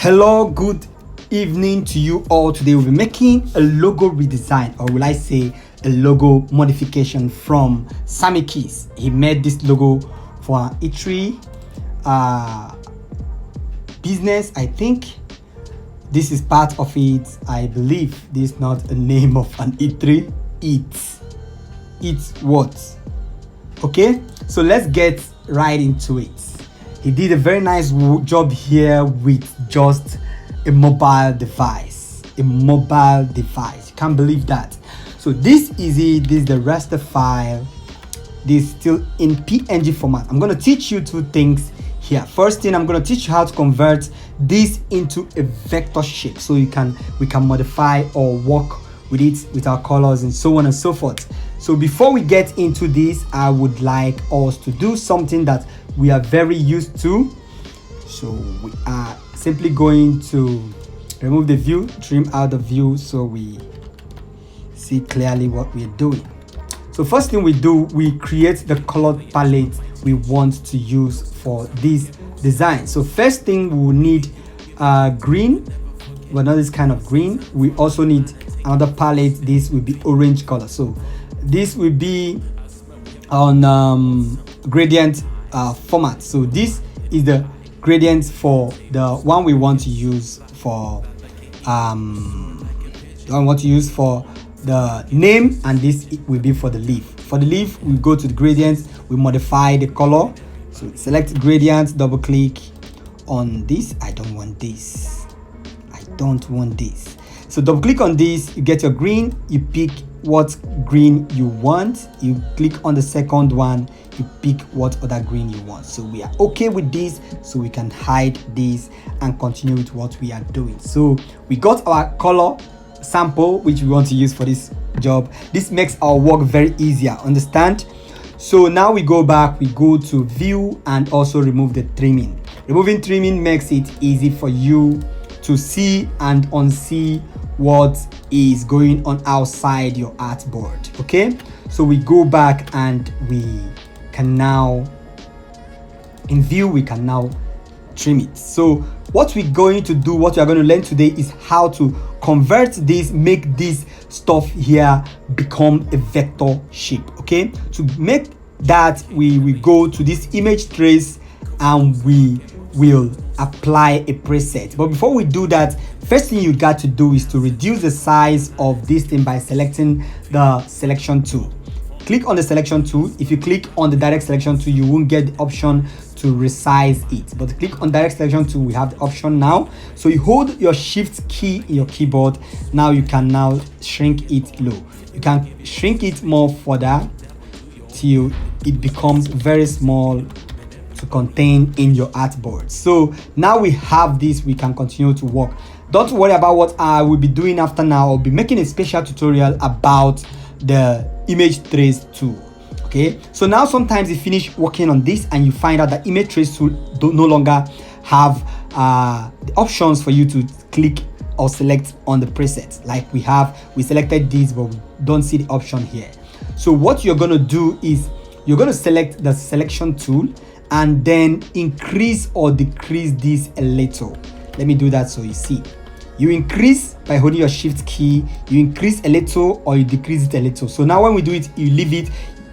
Hello, good evening to you all. Today we'll be making a logo redesign, or will I say a logo modification from Sammy Keys. He made this logo for an eatery business. I think this is part of it. I believe this is not a name of an eatery. It's what? Okay, so let's get right into it. He did a very nice job here with just a mobile device. You can't believe that. So this is it. This is the raster file. This is still in PNG format. I'm going to teach you two things here. First thing, I'm going to teach you how to convert this into a vector shape, so we can modify or work with it with our colors and so on and so forth. So before we get into this, I would like us to do something that we are very used to. So we are simply going to remove the view, trim out the view, so we see clearly what we're doing. So first thing we do, we create the color palette we want to use for this design. So first thing, we will need green, but not this kind of green. We also need another palette. This will be orange color. So this will be on gradient format. So this is the gradient for the one we want to use for the name, and this will be for the leaf. For the leaf, we go to the gradients, we modify the color. So select gradient, double click on this. I don't want this. So double click on this, you get your green, you pick what green you want, you click on the second one, you pick what other green you want. So we are okay with this, so we can hide this and continue with what we are doing. So we got our color sample which we want to use for this job. This makes our work very easier, understand? So now we go back, we go to view and also remove the trimming. Removing trimming makes it easy for you to see and unsee what is going on outside your artboard. Okay, so we go back and we can now, in view, we can now trim it. So what we're going to do, what we are going to learn today, is how to convert this, make this stuff here become a vector shape. Okay, to make that, we go to this image trace and we will apply a preset. But before we do that, first thing you got to do is to reduce the size of this thing by selecting the selection tool. Click on the selection tool. If you click on the direct selection tool, you won't get the option to resize it, but click on direct selection tool, we have the option now. So you hold your shift key in your keyboard. Now you can now shrink it low. You can shrink it more further till it becomes very small to contain in your artboard. So now we have this, we can continue to work. Don't worry about what I will be doing after. Now I'll be making a special tutorial about the image trace tool. Okay, so now sometimes you finish working on this and you find out that image trace tool no longer have the options for you to click or select on the presets. Like we selected this, but we don't see the option here. So what you're going to do is you're going to select the selection tool and then increase or decrease this a little. Let me do that so you see. You increase by holding your shift key, you increase a little or you decrease it a little. So now when we do it, you leave it,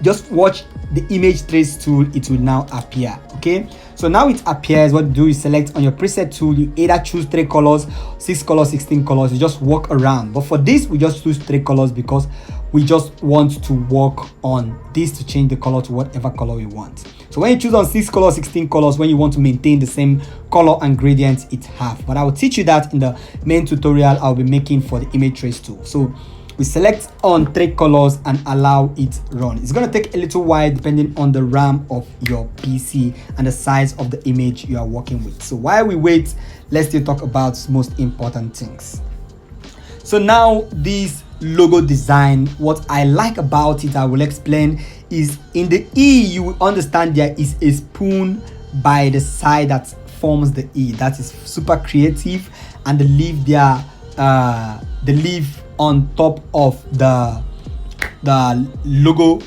just watch the image trace tool, it will now appear. Okay, so now it appears. What you do is select on your preset tool, you either choose 3 colors, 6 colors, 16 colors, you just walk around. But for this, we just choose 3 colors because we just want to work on this to change the color to whatever color we want. So when you choose on 6 colors, 16 colors, when you want to maintain the same color and gradient, it have. But I will teach you that in the main tutorial I'll be making for the image trace tool. So we select on 3 colors and allow it run. It's going to take a little while depending on the RAM of your PC and the size of the image you are working with. So while we wait, let's still talk about most important things. So now this logo design, what I like about it, I will explain, is in the E, you will understand there is a spoon by the side that forms the E. That is super creative. And the leaf there, the leaf on top of the logo,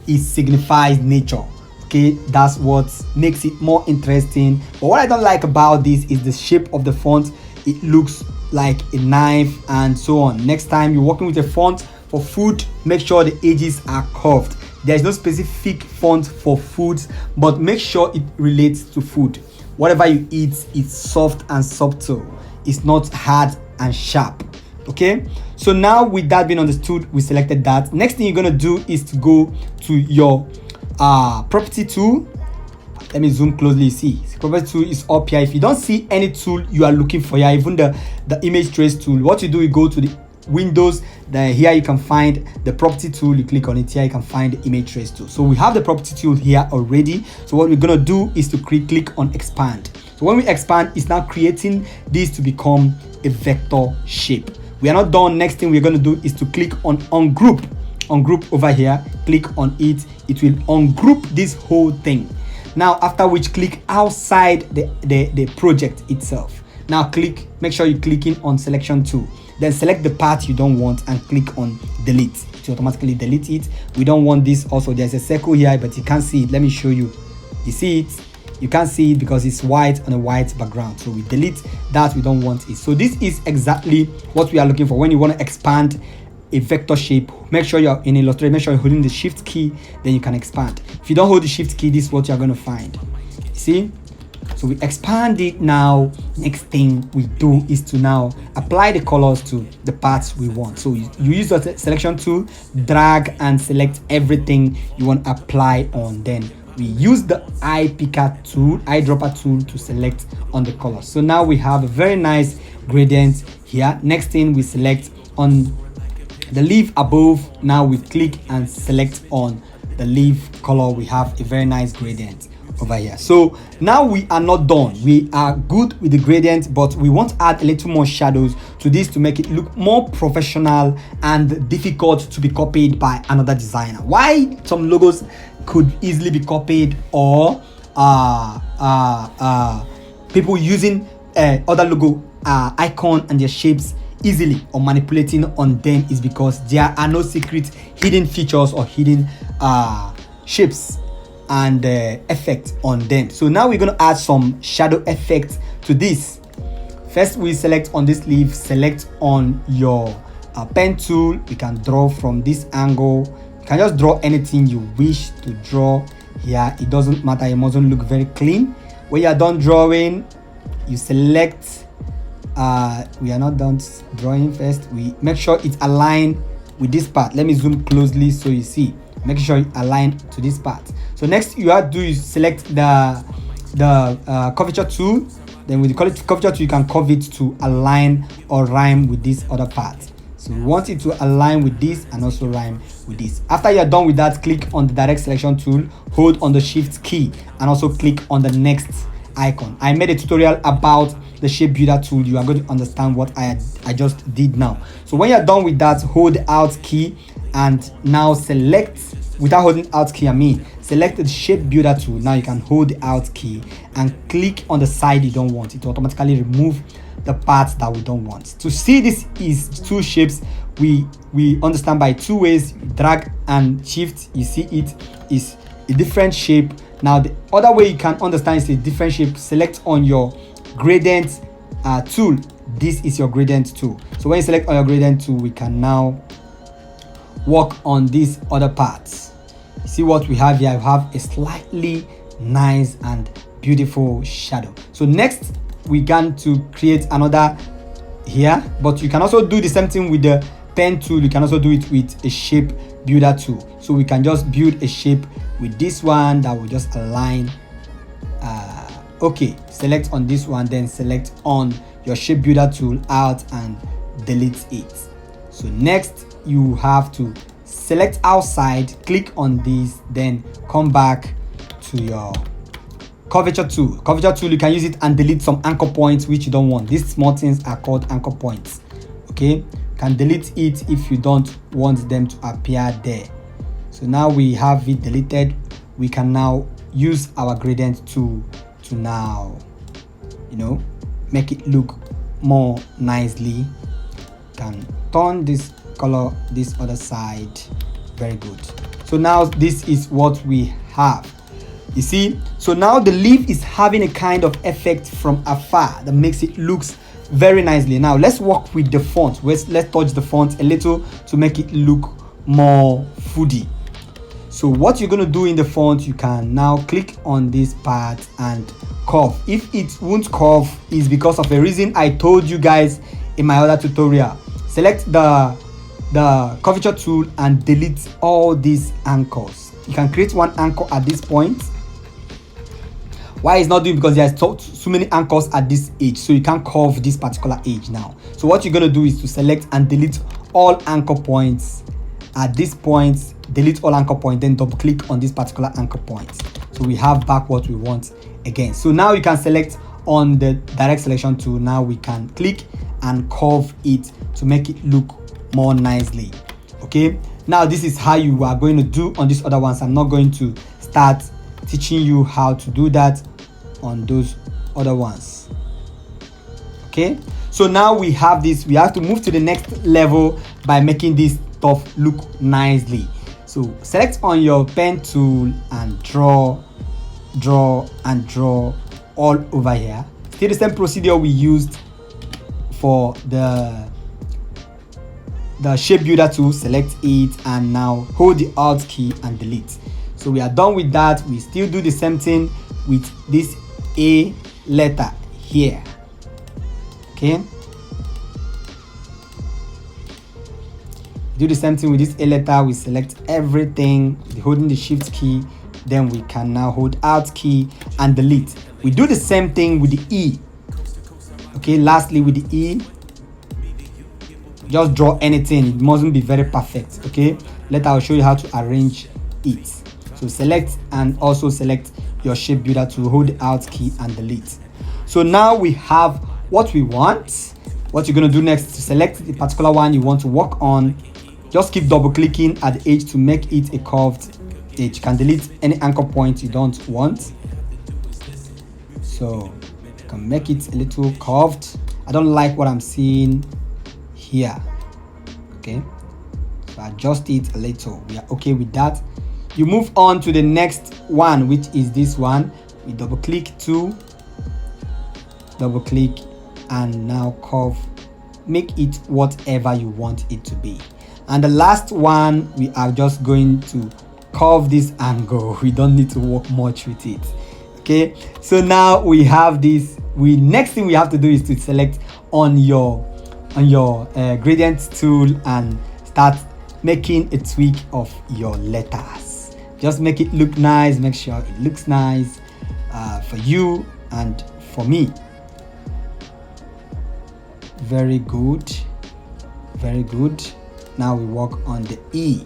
it signifies nature. Okay, that's what makes it more interesting. But what I don't like about this is the shape of the font. It looks like a knife and so on. Next time you're working with a font for food, make sure the edges are curved. There's no specific font for foods, but make sure it relates to food. Whatever you eat is soft and subtle. It's not hard and sharp. Okay, so now with that being understood, we selected that. Next thing you're gonna do is to go to your property tool. Let me zoom closely. You see property tool is up here. If you don't see any tool you are looking for here, even the image trace tool, what you do, you go to the Windows, then here you can find the property tool, you click on it. Here you can find the image trace tool. So we have the property tool here already. So what we're gonna do is to click on expand. So when we expand, it's now creating this to become a vector shape. We are not done. Next thing we're going to do is to click on ungroup. Ungroup over here, click on it. It will ungroup this whole thing. Now after which, click outside the project itself. Now make sure you're clicking on selection tool. Then select the part you don't want and click on delete. It will automatically delete it. We don't want this. Also, there's a circle here, but you can't see it. Let me show you. You see it? You can't see it because it's white on a white background. So we delete that. We don't want it. So this is exactly what we are looking for when you want to expand a vector shape. Make sure you're in Illustrator, make sure you're holding the shift key, then you can expand. If you don't hold the shift key, this is what you're going to find. You see? So we expand it. Now next thing we do is to now apply the colors to the parts we want. So you use the selection tool, drag and select everything you want to apply on. Then we use the eyedropper tool to select on the color. So now we have a very nice gradient here. Next thing, we select on the leaf above. Now we click and select on the leaf color. We have a very nice gradient over here. So now we are not done. We are good with the gradient, but we want to add a little more shadows to this to make it look more professional and difficult to be copied by another designer. Why some logos could easily be copied, or people using other logo icon and their shapes easily or manipulating on them, is because there are no secret hidden features or hidden shapes and effect on them. So now we're going to add some shadow effect to this. First, we select on this leaf, select on your pen tool. We can draw from this angle. You can just draw anything you wish to draw here. It doesn't matter, it mustn't look very clean. When you are done drawing, you select we are not done drawing. First, we make sure it's aligned with this part. Let me zoom closely so you see. Make sure it align to this part. So next you have to do is select the curvature tool. Then with the curvature tool, you can curve it to align or rhyme with this other part. So we want it to align with this and also rhyme with this. After you're done with that, click on the direct selection tool, hold on the shift key, and also click on the next icon. I made a tutorial about the shape builder tool. You are going to understand what I just did now. So when you're done with that, hold the Alt key and now select, without holding Alt key, select the shape builder tool. Now you can hold the Alt key and click on the side you don't want. It will automatically remove the parts that we don't want. To see this is two shapes, we understand by two ways. Drag and shift, you see it is a different shape. Now the other way you can understand is a different shape. Select on your gradient tool. This is your gradient tool. So when you select on your gradient tool, we can now work on these other parts. You see what we have here? We have a slightly nice and beautiful shadow. So next we going to create another here, but you can also do the same thing with the pen tool. You can also do it with a shape builder tool. So we can just build a shape with this one that will just align. Okay, select on this one, then select on your shape builder tool, Alt and delete it. So next you have to select outside, click on this, then come back to your curvature tool. Curvature tool, you can use it and delete some anchor points which you don't want. These small things are called anchor points. Okay, you can delete it if you don't want them to appear there. So now we have it deleted. We can now use our gradient tool to now, make it look more nicely. Can turn this color this other side. Very good. So now this is what we have. You see, so now the leaf is having a kind of effect from afar that makes it looks very nicely. Now let's work with the font. Let's touch the font a little to make it look more foodie. So what you're going to do in the font, you can now click on this part and curve. If it won't curve, is because of a reason I told you guys in my other tutorial. Select the curvature tool and delete all these anchors. You can create one anchor at this point. Why it's not doing? Because there's so many anchors at this edge, so you can't curve this particular edge now. So what you're going to do is to select and delete all anchor points at this point. Delete all anchor points, then double click on this particular anchor point, so we have back what we want again. So now you can select on the direct selection tool. Now we can click and curve it to make it look more nicely. Okay, now this is how you are going to do on these other ones. I'm not going to start teaching you how to do that on those other ones. Okay, so now we have this. We have to move to the next level by making this stuff look nicely. So select on your pen tool and draw all over here. Still the same procedure we used for the shape builder tool. Select it and now hold the Alt key and delete. So we are done with that. We still do the same thing with this A letter here. Okay, do the same thing with this A letter. We select everything holding the Shift key, then we can now hold Alt key and delete. We do the same thing with the E. Okay, lastly with the E, just draw anything. It mustn't be very perfect. Okay, later I'll show you how to arrange it. So select and also select your shape builder to hold the Alt key and delete. So now we have what we want. What you're going to do next is to select the particular one you want to work on. Just keep double clicking at the edge to make it a curved edge. You can delete any anchor point you don't want. So you can make it a little curved. I don't like what I'm seeing here. Okay, so adjust it a little. We are okay with that. You move on to the next one, which is this one. We double click to double click and now curve. Make it whatever you want it to be. And the last one, we are just going to curve this angle. We don't need to work much with it. Okay, so now we have this. Next thing we have to do is to select on your gradient tool and start making a tweak of your letters. Just make it look nice. Make sure it looks nice for you and for me. Very good, very good. Now we work on the E.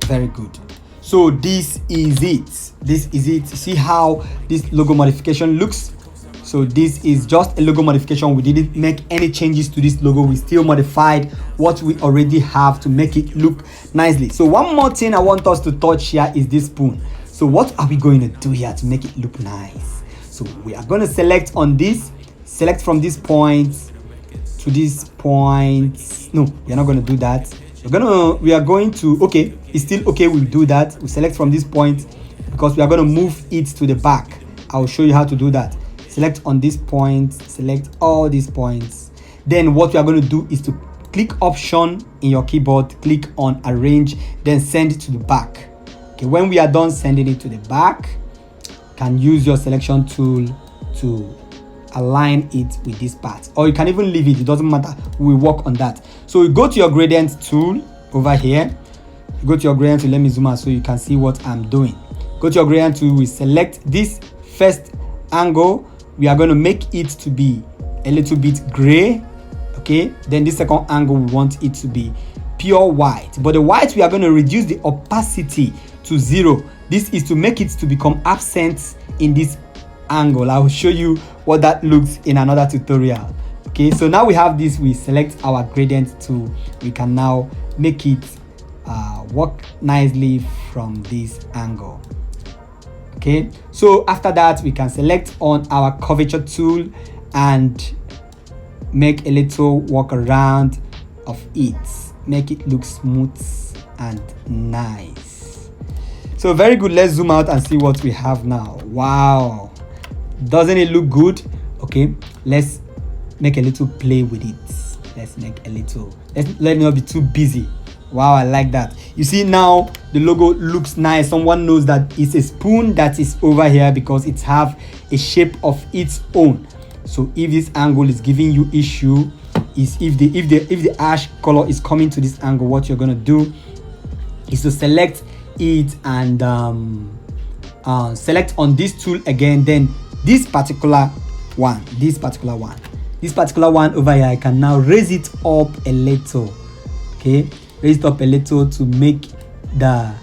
Very good. So this is it. This is it. See how this logo modification looks? So this is just a logo modification. We didn't make any changes to this logo. We still modified what we already have to make it look nicely. So one more thing I want us to touch here is this spoon. So what are we going to do here to make it look nice? So we are going to select on this. Select from this point to this point. No, we are not going to do that. We are going to, okay, it's still okay, we'll do that. We select from this point because we are going to move it to the back. I'll show you how to do that. Select on this point, select all these points. Then what we are going to do is to click Option in your keyboard, click on Arrange, then send it to the back. Okay, when we are done sending it to the back, you can use your selection tool to align it with this part, or you can even leave it. It doesn't matter. We work on that. So you go to your gradient tool over here. You go to your gradient tool. Let me zoom out so you can see what I'm doing. Go to your gradient tool. We select this first angle. We are going to make it to be a little bit gray. Okay, then this second angle we want it to be pure white, but the white we are going to reduce the opacity to 0. This is to make it to become absent in this angle. I will show you what that looks in another tutorial. Okay, so now we have this. We select our gradient tool. We can now make it work nicely from this angle. Okay, so after that we can select on our curvature tool and make a little work around of it. Make it look smooth and nice. So very good. Let's zoom out and see what we have now. Wow, doesn't it look good? Okay, let's make a little play with it. Let's make a little, let it not be too busy. Wow, I like that. You see now the logo looks nice. Someone knows that it's a spoon that is over here because it have a shape of its own. So if this angle is giving you issue, is if the ash color is coming to this angle, what you're gonna do is to select it and select on this tool again. Then this particular one over here, I can now raise it up a little. Okay, raise it up a little to make the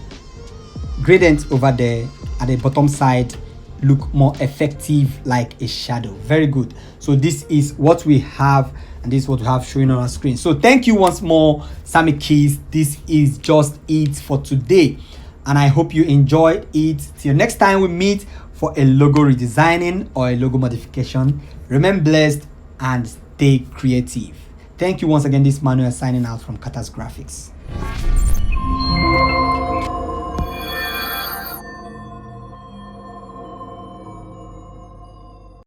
gradient over there at the bottom side look more effective, like a shadow. Very good. So this is what we have, and this is what we have showing on our screen. So thank you once more, Sammy Keys. This is just it for today, and I hope you enjoyed it. Till next time we meet for a logo redesigning or a logo modification, remain blessed and stay creative. Thank you once again. This is Manuel signing out from CaterGraphics.